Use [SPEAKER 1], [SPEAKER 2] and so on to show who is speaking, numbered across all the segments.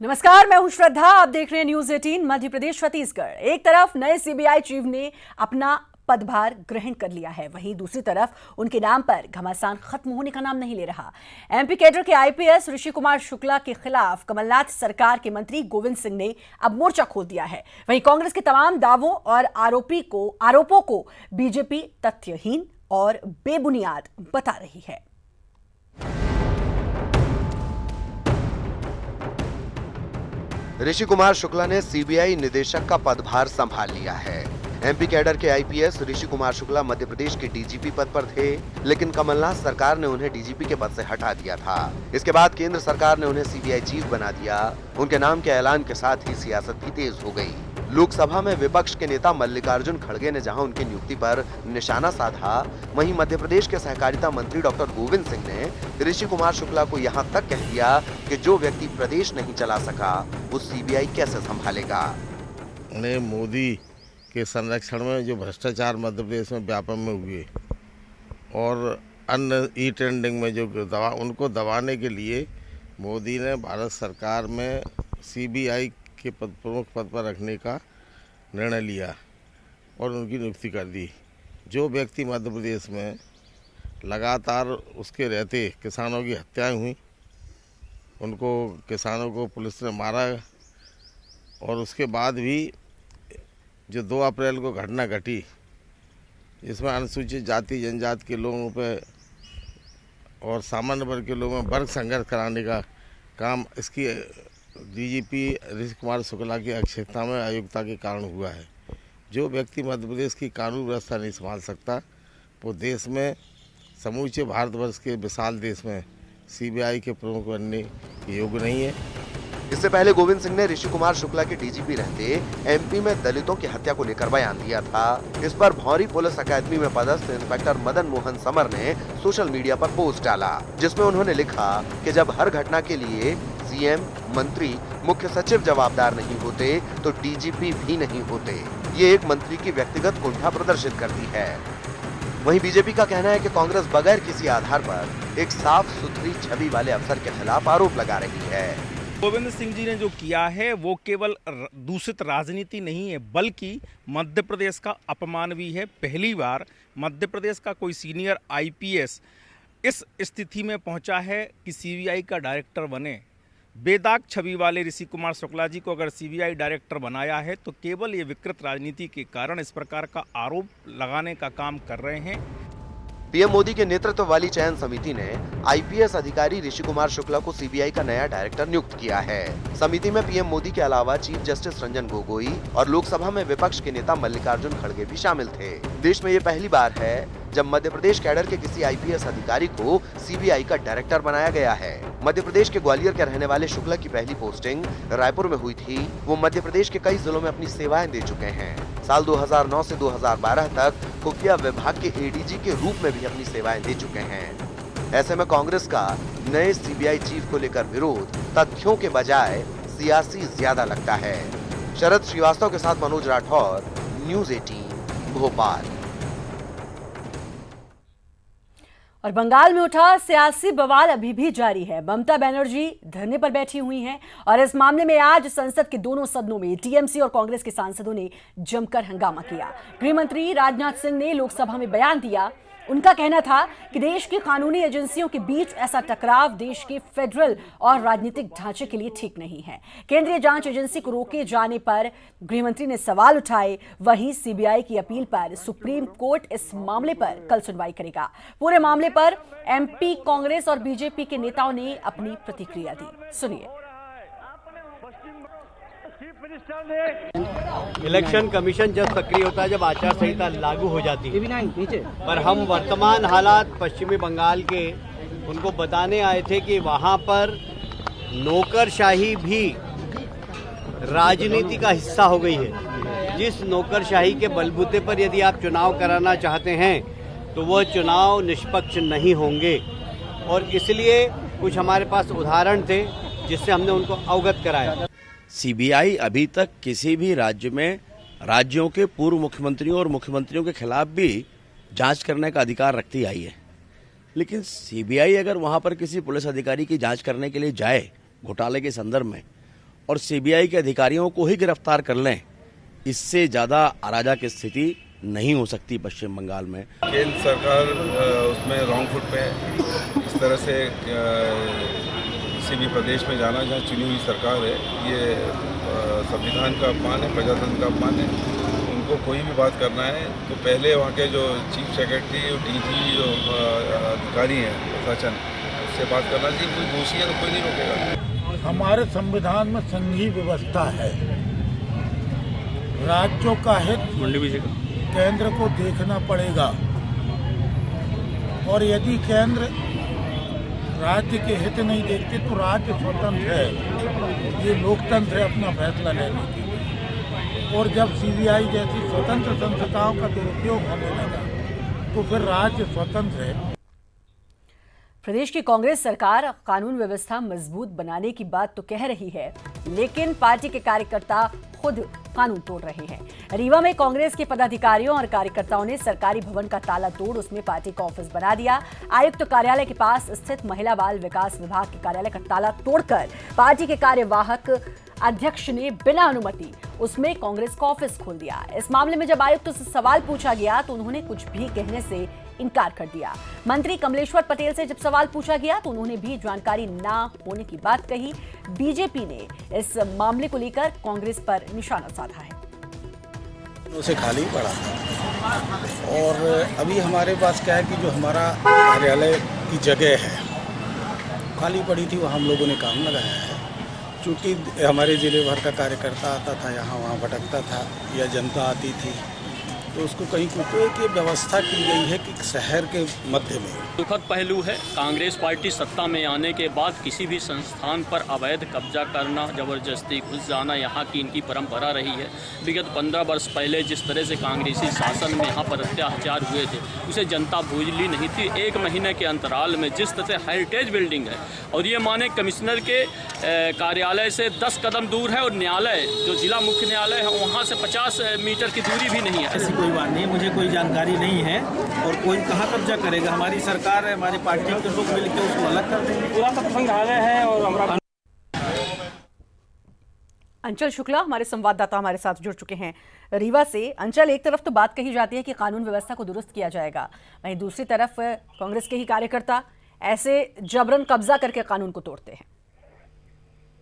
[SPEAKER 1] नमस्कार, मैं हूं श्रद्धा। आप देख रहे हैं न्यूज 18 मध्य प्रदेश छत्तीसगढ़। एक तरफ नए सीबीआई चीफ ने अपना पदभार ग्रहण कर लिया है, वहीं दूसरी तरफ उनके नाम पर घमासान खत्म होने का नाम नहीं ले रहा। एमपी कैडर के आईपीएस ऋषि कुमार शुक्ला के खिलाफ कमलनाथ सरकार के मंत्री गोविंद सिंह ने अब मोर्चा खोल दिया है। वहीं कांग्रेस के तमाम दावों और आरोपों को बीजेपी तथ्यहीन और बेबुनियाद बता रही है।
[SPEAKER 2] ऋषि कुमार शुक्ला ने सीबीआई निदेशक का पदभार संभाल लिया है। एमपी कैडर के आईपीएस ऋषि कुमार शुक्ला मध्य प्रदेश के डीजीपी पद पर थे, लेकिन कमलनाथ सरकार ने उन्हें डीजीपी के पद से हटा दिया था। इसके बाद केंद्र सरकार ने उन्हें सीबीआई चीफ बना दिया। उनके नाम के ऐलान के साथ ही सियासत भी तेज हो गई। लोकसभा में विपक्ष के नेता मल्लिकार्जुन खड़गे ने जहां उनकी नियुक्ति पर निशाना साधा, वहीं मध्य प्रदेश के सहकारिता मंत्री डॉक्टर गोविंद सिंह ने ऋषि कुमार शुक्ला को यहां तक कह दिया कि जो व्यक्ति प्रदेश नहीं चला सका वो सीबीआई कैसे संभालेगा।
[SPEAKER 3] मोदी के संरक्षण में जो भ्रष्टाचार मध्य प्रदेश में व्यापक में हुए और अन्य ई टेंडरिंग में जो उनको दबाने के लिए मोदी ने भारत सरकार में सीबीआई के प्रमुख पद पर रखने का निर्णय लिया और उनकी नियुक्ति कर दी। जो व्यक्ति मध्य प्रदेश में लगातार उसके रहते किसानों की हत्याएं हुई, उनको किसानों को पुलिस ने मारा और उसके बाद भी जो 2 अप्रैल को घटना घटी जिसमें अनुसूचित जाति जनजाति के लोगों पे और सामान्य वर्ग के लोगों में वर्ग संघर्ष कराने का काम इसकी डीजीपी ऋषि कुमार शुक्ला की अध्यक्षता में अयोग्यता के कारण हुआ है। जो व्यक्ति मध्य प्रदेश की कानून व्यवस्था नहीं संभाल सकता वो देश में समूचे भारतवर्ष के विशाल देश में सीबीआई के प्रमुख बनने के योग्य नहीं है।
[SPEAKER 2] इससे पहले गोविंद सिंह ने ऋषि कुमार शुक्ला के डीजीपी रहते एमपी में दलितों की हत्या को लेकर बयान दिया था। इस पर भौरी पुलिस अकादमी में पदस्थ इंस्पेक्टर मदन मोहन समर ने सोशल मीडिया पर पोस्ट डाला, जिसमें उन्होंने लिखा कि जब हर घटना के लिए सीएम, मंत्री, मुख्य सचिव जवाबदार नहीं होते तो डीजीपी भी नहीं होते। ये एक मंत्री की व्यक्तिगत कुंठा प्रदर्शित करती है। वहीं बीजेपी का कहना है कि कांग्रेस बगैर किसी आधार पर एक साफ सुथरी छवि वाले अफसर के खिलाफ आरोप लगा रही है।
[SPEAKER 4] गोविंद सिंह जी ने जो किया है वो केवल दूषित राजनीति नहीं है, बल्कि मध्य प्रदेश का अपमान भी है। पहली बार मध्य प्रदेश का कोई सीनियर आईपीएस इस स्थिति में पहुंचा है कि सीबीआई का डायरेक्टर बने। बेदाग छवि वाले ऋषि कुमार शुक्ला जी को अगर सीबीआई डायरेक्टर बनाया है तो केवल ये विकृत राजनीति के कारण इस प्रकार का आरोप लगाने का काम कर रहे हैं।
[SPEAKER 2] पीएम मोदी के नेतृत्व वाली चयन समिति ने आईपीएस अधिकारी ऋषि कुमार शुक्ला को सीबीआई का नया डायरेक्टर नियुक्त किया है। समिति में पीएम मोदी के अलावा चीफ जस्टिस रंजन गोगोई और लोकसभा में विपक्ष के नेता मल्लिकार्जुन खड़गे भी शामिल थे। देश में ये पहली बार है जब मध्य प्रदेश कैडर के किसी आईपीएस अधिकारी को सीबीआई का डायरेक्टर बनाया गया है। मध्य प्रदेश के ग्वालियर के रहने वाले शुक्ला की पहली पोस्टिंग रायपुर में हुई थी। वो मध्य प्रदेश के कई जिलों में अपनी सेवाएं दे चुके हैं। साल 2009 से 2012 तक खुफिया विभाग के एडीजी के रूप में भी अपनी सेवाएं दे चुके हैं। ऐसे में कांग्रेस का नए सीबीआई चीफ को लेकर विरोध तथ्यों के बजाय सियासी ज्यादा लगता है। शरद श्रीवास्तव के साथ मनोज राठौर, न्यूज 18 भोपाल।
[SPEAKER 1] और बंगाल में उठा सियासी बवाल अभी भी जारी है। ममता बनर्जी धरने पर बैठी हुई हैं और इस मामले में आज संसद के दोनों सदनों में टीएमसी और कांग्रेस के सांसदों ने जमकर हंगामा किया। गृह मंत्री राजनाथ सिंह ने लोकसभा में बयान दिया। उनका कहना था कि देश की कानूनी एजेंसियों के बीच ऐसा टकराव देश के फेडरल और राजनीतिक ढांचे के लिए ठीक नहीं है। केंद्रीय जांच एजेंसी को रोके जाने पर गृहमंत्री ने सवाल उठाए। वहीं सीबीआई की अपील पर सुप्रीम कोर्ट इस मामले पर कल सुनवाई करेगा। पूरे मामले पर एमपी कांग्रेस और बीजेपी के नेताओं ने अपनी प्रतिक्रिया दी। सुनिए।
[SPEAKER 5] इलेक्शन कमीशन जब सक्रिय होता है जब आचार संहिता लागू हो जाती है, पर हम वर्तमान हालात पश्चिमी बंगाल के उनको बताने आए थे कि वहां पर नौकरशाही भी राजनीति का हिस्सा हो गई है। जिस नौकरशाही के बलबूते पर यदि आप चुनाव कराना चाहते हैं तो वह चुनाव निष्पक्ष नहीं होंगे, और इसलिए कुछ हमारे पास उदाहरण थे जिससे हमने उनको अवगत कराया।
[SPEAKER 6] सीबीआई अभी तक किसी भी राज्य में राज्यों के पूर्व मुख्यमंत्रियों और मुख्यमंत्रियों के खिलाफ भी जांच करने का अधिकार रखती आई है, लेकिन सीबीआई अगर वहां पर किसी पुलिस अधिकारी की जांच करने के लिए जाए घोटाले के संदर्भ में, और सीबीआई के अधिकारियों को ही गिरफ्तार कर लें, इससे ज़्यादा अराजक स्थिति नहीं हो सकती पश्चिम बंगाल में।
[SPEAKER 7] केंद्र सरकार उसमें रॉन्ग फुट पे है। इस तरह से किसी भी प्रदेश में जाना जहाँ चुनी हुई सरकार है, ये संविधान का अपमान है, प्रजातंत्र का अपमान है। उनको कोई भी बात करना है तो पहले वहाँ के जो चीफ सेक्रेटरी और डीजी जो अधिकारी हैं प्रशासन, उससे बात करना चाहिए। कोई दोषी है तो कोई नहीं रोकेगा।
[SPEAKER 8] हमारे संविधान में संघीय व्यवस्था है, राज्यों का हित केंद्र को देखना पड़ेगा, और यदि केंद्र राज्य के हित नहीं देखते तो राज्य स्वतंत्र है, ये लोकतंत्र है अपना फैसला लेने के लिए। और जब सीबीआई जैसी स्वतंत्र संस्थाओं का दुरुपयोग होने लगा तो फिर राज्य स्वतंत्र है।
[SPEAKER 1] प्रदेश की कांग्रेस सरकार कानून व्यवस्था मजबूत बनाने की बात तो कह रही है, लेकिन पार्टी के कार्यकर्ता खुद कानून तोड़ रहे हैं। रीवा में कांग्रेस के पदाधिकारियों और कार्यकर्ताओं ने सरकारी भवन का ताला तोड़ उसमें पार्टी का ऑफिस बना दिया। आयुक्त कार्यालय के पास स्थित महिला बाल विकास विभाग के कार्यालय का ताला तोड़कर पार्टी के कार्यवाहक अध्यक्ष ने बिना अनुमति उसमें कांग्रेस का ऑफिस खोल दिया। इस मामले में जब आयुक्त से सवाल पूछा गया तो उन्होंने कुछ भी कहने से इनकार कर दिया। मंत्री कमलेश्वर पटेल से जब सवाल पूछा गया तो उन्होंने भी जानकारी ना होने की बात कही। बीजेपी ने इस मामले को लेकर कांग्रेस पर निशाना साधा है।
[SPEAKER 9] उसे खाली पड़ा था और अभी हमारे पास क्या है कि जो हमारा कार्यालय की जगह है खाली पड़ी थी, वहाँ हम लोगों ने काम लगाया है। चूँकि हमारे जिले भर का कार्यकर्ता आता था, यहाँ वहाँ भटकता था या जनता आती थी, तो उसको कहीं कुछ एक व्यवस्था की गई है कि शहर के मध्य में।
[SPEAKER 10] दुखद पहलू है, कांग्रेस पार्टी सत्ता में आने के बाद किसी भी संस्थान पर अवैध कब्जा करना, जबरदस्ती घुस जाना यहाँ की इनकी परंपरा रही है। विगत 15 वर्ष पहले जिस तरह से कांग्रेसी शासन में यहाँ पर अत्याचार हुए थे उसे जनता भूली नहीं थी। 1 महीने के अंतराल में जिस तरह से हेरिटेज बिल्डिंग है और ये माने कमिश्नर के कार्यालय से 10 कदम दूर है और न्यायालय जो जिला मुख्य न्यायालय है वहाँ से 50 मीटर की दूरी भी नहीं है।
[SPEAKER 11] ऐसी कोई बात नहीं, मुझे कोई जानकारी नहीं है और कोई कहाँ कब्जा करेगा। हमारी सरकार है, हमारी पार्टी के लोग मिलकर उसको अलग कर देंगे। पुरातत्व संग्रहालय है और
[SPEAKER 1] अंचल शुक्ला हमारे संवाददाता हमारे साथ जुड़ चुके हैं रीवा से। अंचल, एक तरफ तो बात कही जाती है कि कानून व्यवस्था को दुरुस्त किया जाएगा, वहीं दूसरी तरफ कांग्रेस के ही कार्यकर्ता ऐसे जबरन कब्जा करके कानून को तोड़ते हैं।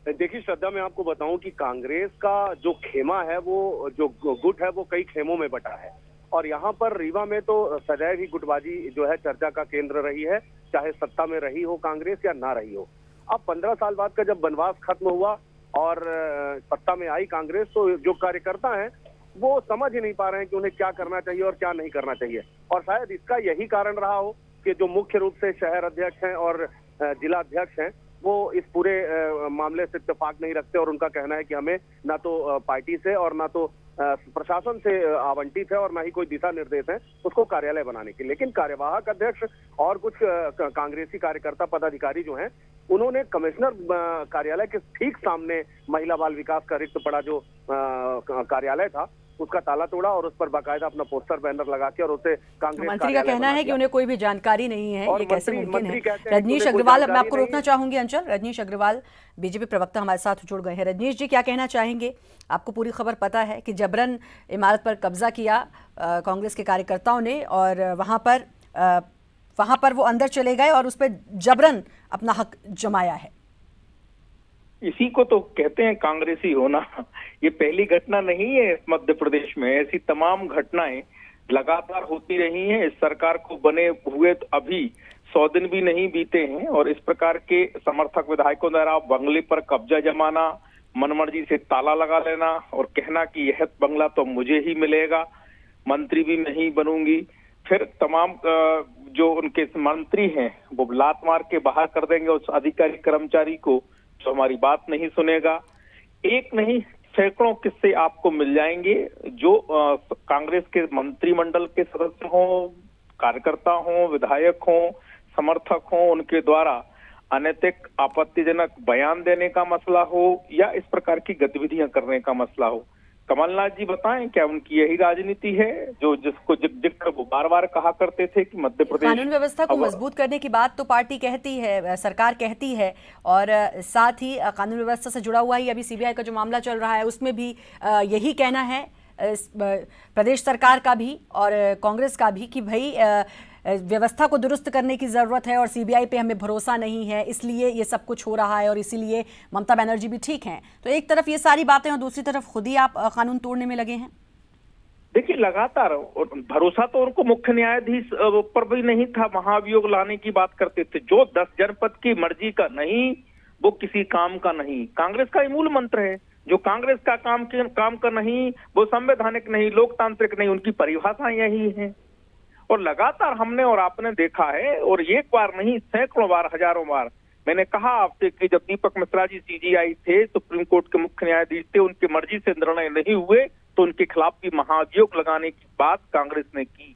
[SPEAKER 12] देखिए श्रद्धा, मैं आपको बताऊं कि कांग्रेस का जो खेमा है, वो जो गुट है, वो कई खेमों में बटा है और यहाँ पर रीवा में तो सदैव ही गुटबाजी जो है चर्चा का केंद्र रही है, चाहे सत्ता में रही हो कांग्रेस या ना रही हो। अब 15 साल बाद का जब वनवास खत्म हुआ और सत्ता में आई कांग्रेस, तो जो कार्यकर्ता हैं वो समझ ही नहीं पा रहे हैं कि उन्हें क्या करना चाहिए और क्या नहीं करना चाहिए। और शायद इसका यही कारण रहा हो कि जो मुख्य रूप से शहर अध्यक्ष हैं और जिला अध्यक्ष हैं वो इस पूरे मामले से इत्तेफाक नहीं रखते और उनका कहना है कि हमें ना तो पार्टी से और ना तो प्रशासन से आवंटित है और ना ही कोई दिशा निर्देश है उसको कार्यालय बनाने के। लेकिन कार्यवाहक अध्यक्ष और कुछ कांग्रेसी कार्यकर्ता पदाधिकारी जो हैं उन्होंने कमिश्नर कार्यालय के ठीक सामने महिला बाल विकास का रिक्त पड़ा जो कार्यालय था उसका ताला तोड़ा और उस पर बाकायदा अपना पोस्टर बैनर लगा के और उसे कांग्रेस
[SPEAKER 1] मंत्री का कहना है कि उन्हें कोई भी जानकारी नहीं है, ये कैसे मुमकिन है? रजनीश अग्रवाल, मैं आपको रोकना चाहूंगी अंचल। रजनीश अग्रवाल बीजेपी प्रवक्ता हमारे साथ जुड़ गए हैं। रजनीश जी, क्या कहना चाहेंगे? आपको पूरी खबर पता है कि जबरन इमारत पर कब्जा किया कांग्रेस के कार्यकर्ताओं ने और वहां पर वो अंदर चले गए और उस पर जबरन अपना हक जमाया है।
[SPEAKER 13] इसी को तो कहते हैं कांग्रेसी होना। ये पहली घटना नहीं है मध्य प्रदेश में, ऐसी तमाम घटनाएं लगातार होती रही हैं। इस सरकार को बने हुए तो अभी 100 दिन भी नहीं बीते हैं और इस प्रकार के समर्थक विधायकों द्वारा बंगले पर कब्जा जमाना, मनमर्जी से ताला लगा लेना और कहना कि यह बंगला तो मुझे ही मिलेगा, मंत्री भी नहीं बनूंगी। फिर तमाम जो उनके मंत्री हैं वो लात मार के बाहर कर देंगे उस अधिकारी कर्मचारी को जो हमारी बात नहीं सुनेगा। एक नहीं सैकड़ों किस्से आपको मिल जाएंगे जो कांग्रेस के मंत्रिमंडल के सदस्य हों, कार्यकर्ता हों, विधायक हों, समर्थक हों, उनके द्वारा अनैतिक आपत्तिजनक बयान देने का मसला हो या इस प्रकार की गतिविधियां करने का मसला हो। कमलनाथ जी बताएं, क्या उनकी यही राजनीति है जो जिसको जिक्र वो बार बार कहा करते थे कि मध्य प्रदेश
[SPEAKER 1] कानून व्यवस्था को मजबूत करने की बात तो पार्टी कहती है, सरकार कहती है, और साथ ही कानून व्यवस्था से जुड़ा हुआ ही अभी सीबीआई का जो मामला चल रहा है उसमें भी यही कहना है प्रदेश सरकार का भी और कांग्रेस का भी कि भाई व्यवस्था को दुरुस्त करने की जरूरत है और सीबीआई पे हमें भरोसा नहीं है, इसलिए ये सब कुछ हो रहा है और इसीलिए ममता बनर्जी भी ठीक हैं। तो एक तरफ ये सारी बातें और दूसरी तरफ खुद ही आप कानून तोड़ने में लगे हैं।
[SPEAKER 13] देखिए, लगातार भरोसा तो उनको मुख्य न्यायाधीश पर भी नहीं था, महाभियोग लाने की बात करते थे। जो 10 जनपद की मर्जी का नहीं वो किसी काम का नहीं, कांग्रेस का ही मूल मंत्र है। जो कांग्रेस का काम का नहीं वो संवैधानिक नहीं, लोकतांत्रिक नहीं, उनकी परिभाषा यही है। और लगातार हमने और आपने देखा है, और एक बार नहीं सैकड़ों बार, हजारों बार मैंने कहा आपसे कि जब दीपक मिश्रा जी सीजीआई थे, सुप्रीम कोर्ट के मुख्य न्यायाधीश थे, उनकी मर्जी से निर्णय नहीं हुए तो उनके खिलाफ भी महाभियोग लगाने की बात कांग्रेस ने की,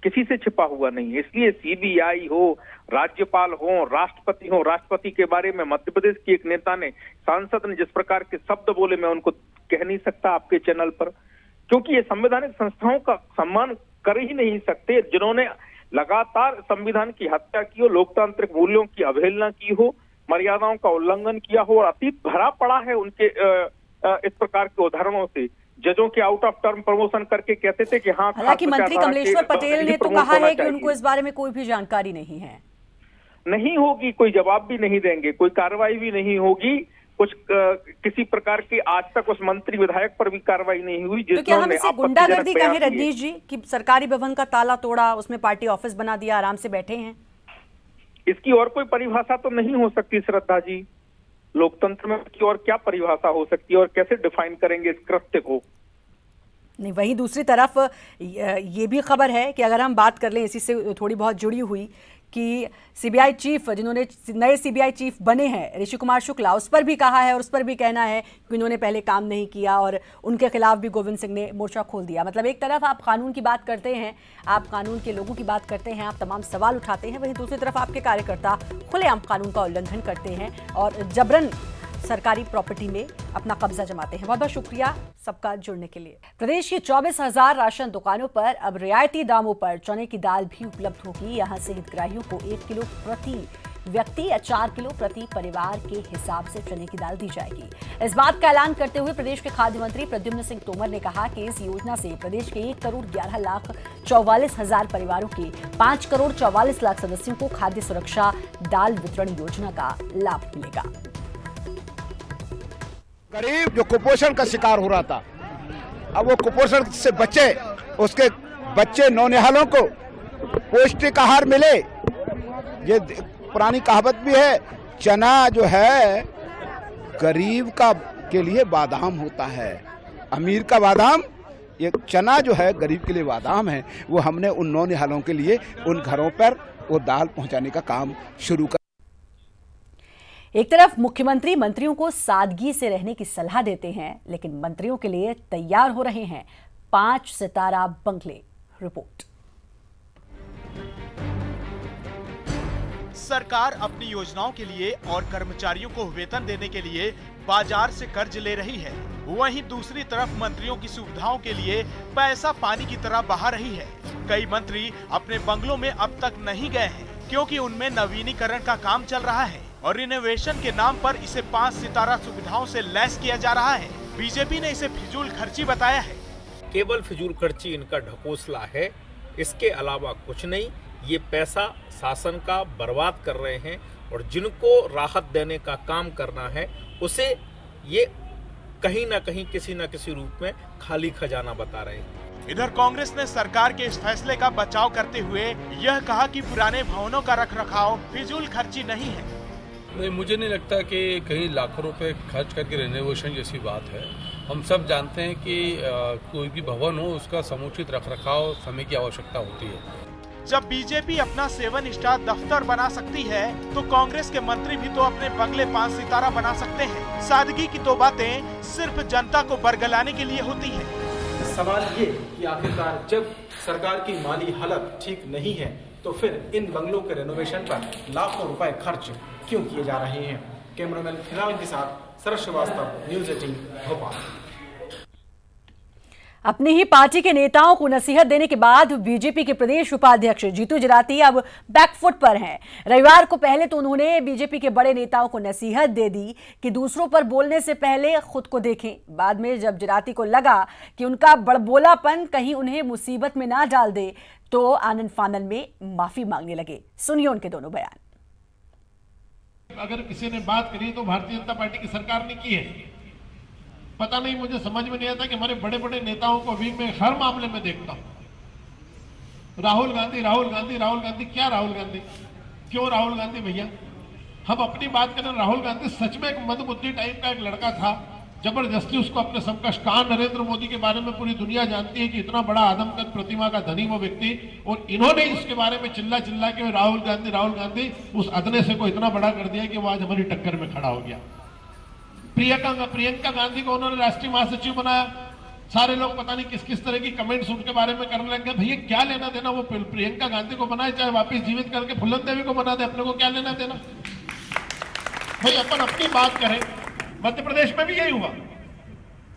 [SPEAKER 13] किसी से छिपा हुआ नहीं। इसलिए सीबीआई हो, राज्यपाल हो, राष्ट्रपति हो, राष्ट्रपति के बारे में मध्य प्रदेश की एक नेता ने, सांसद ने जिस प्रकार के शब्द बोले, मैं उनको कह नहीं सकता आपके चैनल पर, क्योंकि ये संवैधानिक संस्थाओं का सम्मान कर ही नहीं सकते जिन्होंने लगातार संविधान की हत्या की हो, लोकतांत्रिक मूल्यों की अवहेलना की हो, मर्यादाओं का उल्लंघन किया हो, और अतीत भरा पड़ा है उनके इस प्रकार के उदाहरणों से। जजों के आउट ऑफ टर्म प्रमोशन करके कहते थे कि हाँ,
[SPEAKER 1] हालांकि मंत्री कमलेश्वर पटेल ने तो कहा है कि उनको इस बारे में कोई भी जानकारी नहीं है।
[SPEAKER 13] नहीं होगी, कोई जवाब भी नहीं देंगे, कोई कार्रवाई भी नहीं होगी, कुछ किसी प्रकार की आज तक उस मंत्री विधायक पर भी कार्रवाई नहीं हुई।
[SPEAKER 1] तो क्या हम इसे गुंडागर्दी कहें रजनीश जी, कि सरकारी भवन का ताला तोड़ा, उसमें पार्टी ऑफिस बना दिया, आराम से बैठे हैं?
[SPEAKER 13] इसकी और कोई परिभाषा तो नहीं हो सकती श्रद्धा जी। लोकतंत्र में की और क्या परिभाषा हो सकती है और कैसे डिफाइन करेंगे इस कृत्य को?
[SPEAKER 1] नहीं, वहीं दूसरी तरफ ये भी खबर है कि अगर हम बात कर लें इसी से थोड़ी बहुत जुड़ी हुई, कि सीबीआई चीफ, जिन्होंने नए सीबीआई चीफ बने हैं ऋषि कुमार शुक्ला, उस पर भी कहा है और उस पर भी कहना है कि उन्होंने पहले काम नहीं किया और उनके खिलाफ भी गोविंद सिंह ने मोर्चा खोल दिया। मतलब एक तरफ आप कानून की बात करते हैं, आप कानून के लोगों की बात करते हैं, आप तमाम सवाल उठाते हैं, वहीं दूसरी तरफ आपके कार्यकर्ता खुलेआम कानून का उल्लंघन करते हैं और जबरन सरकारी प्रॉपर्टी में अपना कब्जा जमाते हैं। बहुत बहुत शुक्रिया सबका जुड़ने के लिए। प्रदेश की 24,000 राशन दुकानों पर अब रियायती दामों पर चने की दाल भी उपलब्ध होगी। यहां से हितग्राहियों को 1 किलो प्रति व्यक्ति या 4 किलो प्रति परिवार के हिसाब से चने की दाल दी जाएगी। इस बात का ऐलान करते हुए प्रदेश के खाद्य मंत्री प्रद्युम्न सिंह तोमर ने कहा कि इस योजना से प्रदेश के 1,11,44,000 परिवारों के 5,44,00,000 सदस्यों को खाद्य सुरक्षा दाल वितरण योजना का लाभ मिलेगा।
[SPEAKER 14] गरीब जो कुपोषण का शिकार हो रहा था, अब वो कुपोषण से बचे, उसके बच्चे नौनिहालों को पौष्टिक आहार मिले। ये पुरानी कहावत भी है, चना जो है गरीब का के लिए बादाम होता है, अमीर का बादाम, ये चना जो है गरीब के लिए बादाम है। वो हमने उन नौनिहालों के लिए उन घरों पर वो दाल पहुंचाने का काम शुरू कर।
[SPEAKER 1] एक तरफ मुख्यमंत्री मंत्रियों को सादगी से रहने की सलाह देते हैं, लेकिन मंत्रियों के लिए तैयार हो रहे हैं 5 सितारा बंगले। रिपोर्ट।
[SPEAKER 15] सरकार अपनी योजनाओं के लिए और कर्मचारियों को वेतन देने के लिए बाजार से कर्ज ले रही है, वहीं दूसरी तरफ मंत्रियों की सुविधाओं के लिए पैसा पानी की तरह बहा रही है। कई मंत्री अपने बंगलों में अब तक नहीं गए हैं क्योंकि उनमें नवीनीकरण का काम चल रहा है और रिनोवेशन के नाम पर इसे 5 सितारा सुविधाओं से लैस किया जा रहा है। बीजेपी ने इसे फिजूल खर्ची बताया है।
[SPEAKER 4] केवल फिजूल खर्ची इनका ढकोसला है, इसके अलावा कुछ नहीं। ये पैसा शासन का बर्बाद कर रहे हैं और जिनको राहत देने का काम करना है उसे ये कहीं ना कहीं किसी न किसी रूप में खाली खजाना बता रहे हैं।
[SPEAKER 15] इधर कांग्रेस ने सरकार के इस फैसले का बचाव करते हुए यह कहा कि पुराने भवनों का रखरखाव फिजूल खर्ची नहीं है।
[SPEAKER 16] नहीं, मुझे नहीं लगता कि कहीं लाखों रुपए खर्च करके रेनोवेशन जैसी बात है। हम सब जानते हैं कि कोई भी भवन हो उसका समुचित रखरखाव समय की आवश्यकता होती है।
[SPEAKER 15] जब बीजेपी अपना 7 स्टार दफ्तर बना सकती है तो कांग्रेस के मंत्री भी तो अपने बंगले 5 सितारा बना सकते हैं। सादगी की तो बातें सिर्फ जनता को बरगलाने के लिए होती है।
[SPEAKER 11] सवाल ये कि आखिरकार जब सरकार की माली हालत ठीक नहीं है तो फिर इन बंगलों के रेनोवेशन पर लाखों रुपए खर्च क्यों किए जा रहे हैं। कैमरामैन फिलहाल के साथ शरद श्रीवास्तव, न्यूज़ 18 भोपाल।
[SPEAKER 1] अपनी ही पार्टी के नेताओं को नसीहत देने के बाद बीजेपी के प्रदेश उपाध्यक्ष जीतू जराती अब बैकफुट पर हैं। रविवार को पहले तो उन्होंने बीजेपी के बड़े नेताओं को नसीहत दे दी कि दूसरों पर बोलने से पहले खुद को देखें। बाद में जब जराती को लगा कि उनका बड़बोलापन कहीं उन्हें मुसीबत में ना डाल दे तो आनन फानन में माफी मांगने लगे। सुनिए उनके दोनों बयान।
[SPEAKER 17] अगर किसी ने बात करी तो भारतीय जनता पार्टी की सरकार ने की है। पता नहीं, मुझे समझ में नहीं आता कि हमारे बड़े बड़े नेताओं को अभी मैं हर मामले में देखता हूं। राहुल गांधी, राहुल गांधी, राहुल गांधी। क्या राहुल गांधी? क्यों राहुल गांधी भैया? हम अपनी बात करें, राहुल गांधी सच में एक मंदबुद्धि टाइप का एक लड़का था। जबरदस्ती उसको अपने समकक्ष कहा। नरेंद्र मोदी के बारे में पूरी दुनिया जानती है कि इतना बड़ा आदमकद प्रतिमा का धनी वो व्यक्ति, और इन्होंने इसके बारे में चिल्ला चिल्ला के राहुल गांधी, राहुल गांधी, उस अदने से को इतना बड़ा कर दिया कि वो आज हमारी टक्कर में खड़ा हो गया। प्रियंका गांधी को उन्होंने राष्ट्रीय महासचिव बनाया। सारे लोग पता नहीं किस किस तरह की कमेंट्स उनके बारे में करने लगे। भैया क्या लेना देना, वो प्रियंका गांधी को बनाए चाहे वापस जीवित करके फुलन देवी को बना दे, अपने को क्या लेना देना। भाई अपन अपनी बात करें। मध्य प्रदेश में भी यही हुआ।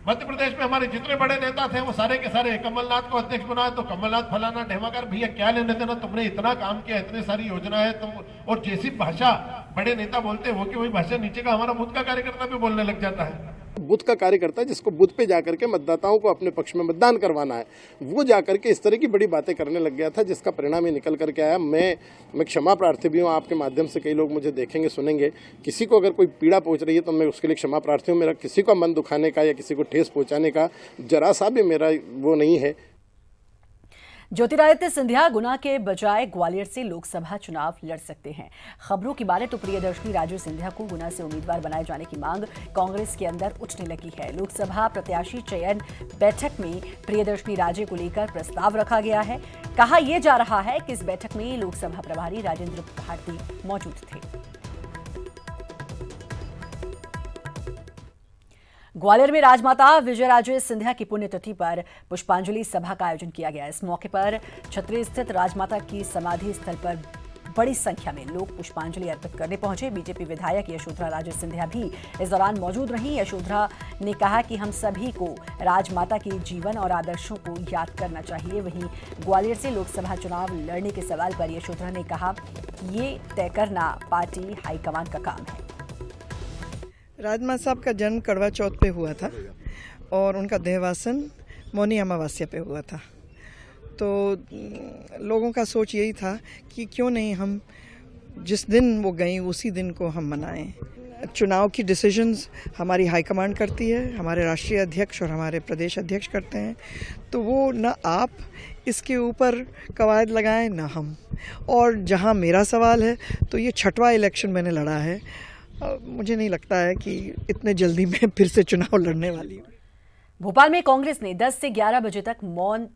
[SPEAKER 17] मध्य प्रदेश में हमारे जितने बड़े नेता थे वो सारे के सारे कमलनाथ को अध्यक्ष बनाया तो कमलनाथ फलाना ढेमाकर। भैया क्या लेने देना, तुमने इतना काम किया, इतनी सारी योजना है तुम, और जैसी भाषा बड़े नेता बोलते हैं वो की वही भाषा नीचे का हमारा बूथ का कार्यकर्ता भी बोलने लग जाता है।
[SPEAKER 18] बूथ का कार्यकर्ता जिसको बूथ पे जाकर के मतदाताओं को अपने पक्ष में मतदान करवाना है, वो जाकर के इस तरह की बड़ी बातें करने लग गया था, जिसका परिणाम ही निकल करके आया। मैं क्षमा प्रार्थी भी हूँ। आपके माध्यम से कई लोग मुझे देखेंगे, सुनेंगे। किसी को अगर कोई पीड़ा पहुंच रही है तो मैं उसके लिए क्षमा प्रार्थी हूँ। मेरा किसी का मन दुखाने का या किसी को ठेस पहुंचाने का जरा सा भी मेरा वो नहीं है।
[SPEAKER 1] ज्योतिरादित्य सिंधिया गुना के बजाय ग्वालियर से लोकसभा चुनाव लड़ सकते हैं। खबरों की माने तो प्रियदर्शनी राजे सिंधिया को गुना से उम्मीदवार बनाए जाने की मांग कांग्रेस के अंदर उठने लगी है। लोकसभा प्रत्याशी चयन बैठक में प्रियदर्शनी राजे को लेकर प्रस्ताव रखा गया है। कहा यह जा रहा है कि इस बैठक में लोकसभा प्रभारी राजेंद्र भारती मौजूद थे। ग्वालियर में राजमाता विजयराजे सिंधिया की पुण्यतिथि पर पुष्पांजलि सभा का आयोजन किया गया। इस मौके पर छतरी स्थित राजमाता की समाधि स्थल पर बड़ी संख्या में लोग पुष्पांजलि अर्पित करने पहुंचे। बीजेपी विधायक यशोधरा राजे सिंधिया भी इस दौरान मौजूद रहीं। यशोधरा ने कहा कि हम सभी को राजमाता के जीवन और आदर्शों को याद करना चाहिए। वहीं ग्वालियर से लोकसभा चुनाव लड़ने के सवाल पर यशोधरा ने कहा, ये तय करना पार्टी हाईकमान का काम है।
[SPEAKER 19] राजमाता साहब का जन्म करवा चौथ पे हुआ था और उनका देहवासन मौनी अमावस्या पे हुआ था। तो लोगों का सोच यही था कि क्यों नहीं हम जिस दिन वो गई उसी दिन को हम मनाएं। चुनाव की डिसीजंस हमारी हाईकमांड करती है, हमारे राष्ट्रीय अध्यक्ष और हमारे प्रदेश अध्यक्ष करते हैं। तो वो न आप इसके ऊपर कवायद लगाएं न हम। और जहां मेरा सवाल है तो ये 6वां इलेक्शन मैंने लड़ा है। मुझे नहीं लगता है कि इतने जल्दी में फिर से चुनाव लड़ने वाली हूँ।
[SPEAKER 1] भोपाल में कांग्रेस ने 10 से 11 बजे तक मौन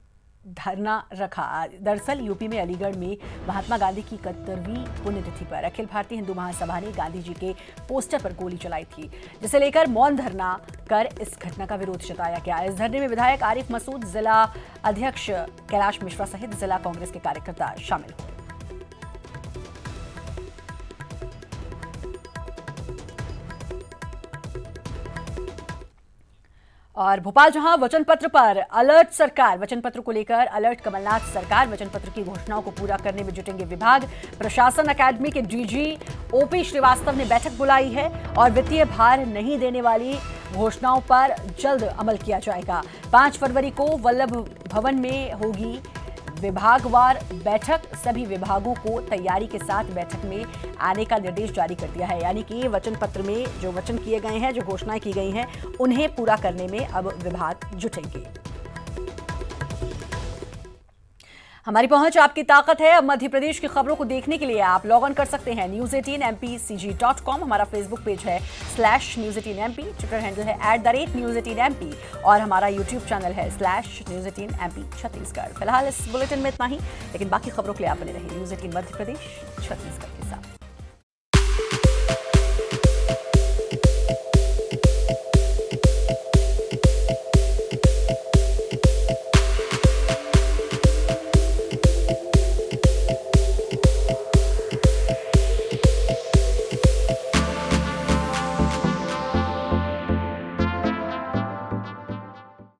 [SPEAKER 1] धरना रखा। दरअसल यूपी में अलीगढ़ में महात्मा गांधी की 71वीं पुण्यतिथि पर अखिल भारतीय हिंदू महासभा ने गांधी जी के पोस्टर पर गोली चलाई थी, जिसे लेकर मौन धरना कर इस घटना का विरोध जताया गया। इस धरने में विधायक आरिफ मसूद, जिला अध्यक्ष कैलाश मिश्रा सहित जिला कांग्रेस के कार्यकर्ता शामिल हुए। और भोपाल जहां वचन पत्र पर अलर्ट सरकार, वचन पत्र को लेकर अलर्ट कमलनाथ सरकार। वचन पत्र की घोषणाओं को पूरा करने में जुटेंगे विभाग। प्रशासन अकादमी के डीजी ओपी श्रीवास्तव ने बैठक बुलाई है और वित्तीय भार नहीं देने वाली घोषणाओं पर जल्द अमल किया जाएगा। 5 फरवरी को वल्लभ भवन में होगी विभागवार बैठक। सभी विभागों को तैयारी के साथ बैठक में आने का निर्देश जारी कर दिया है। यानी कि वचन पत्र में जो वचन किए गए हैं, जो घोषणाएं की गई हैं, उन्हें पूरा करने में अब विभाग जुटेंगे। हमारी पहुंच आपकी ताकत है। अब मध्य प्रदेश की खबरों को देखने के लिए आप लॉग ऑन कर सकते हैं news18mpcg.com। हमारा फेसबुक पेज है /news18mp, ट्विटर हैंडल है @news18mp और हमारा यूट्यूब चैनल है /news18mp छत्तीसगढ़। फिलहाल इस बुलेटिन में इतना ही, लेकिन बाकी खबरों के लिए आप बने रहिए न्यूज़ 18 मध्य प्रदेश छत्तीसगढ़ के साथ।